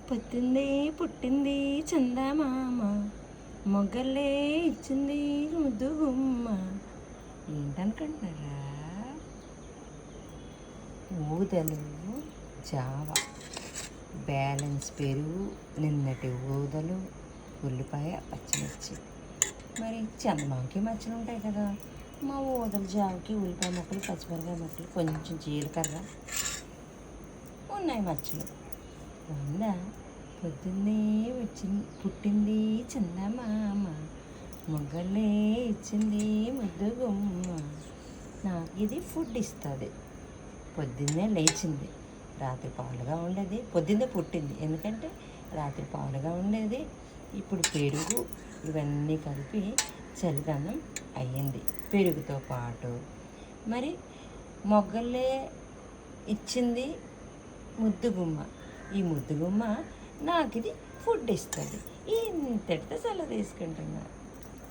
పొద్దుంది పుట్టింది చందమామ, మొగ్గలే ఇచ్చింది ముద్దు గుమ్మ. ఏంటనుకుంటున్నారా? ఊదలు, జావ, బ్యాలెన్స్ పెరుగు, నిన్నటి ఊదలు, ఉల్లిపాయ, పచ్చిమిర్చి. మరి చందమామకి మచ్చలు ఉంటాయి కదా, మా ఊదల జావకి ఉల్లిపాయ ముక్కలు, పచ్చిమిరకాయ ముక్కలు, కొంచెం జీలకర్ర ఉన్నాయి మచ్చలు. ఉందా? పొద్దున్నే పుట్టింది చందమామ, మొగ్గలే ఇచ్చింది ముద్దు గుమ్మ. నాకు ఇది ఫుడ్ ఇస్తుంది. పొద్దున్నే లేచింది, రాత్రి పాలుగా ఉండేది. పొద్దున్నే పుట్టింది ఎందుకంటే రాత్రి పాలుగా ఉండేది. ఇప్పుడు పెరుగు ఇవన్నీ కలిపి చలిదనం అయ్యింది. పెరుగుతో పాటు మరి మొగ్గలే ఇచ్చింది ముద్దుగుమ్మ. ఈ ముద్దుగుమ్మ నాకు ఇది ఫుడ్ ఇస్తుంది. ఇంతటితో సెలవు తీసుకుంటున్నా.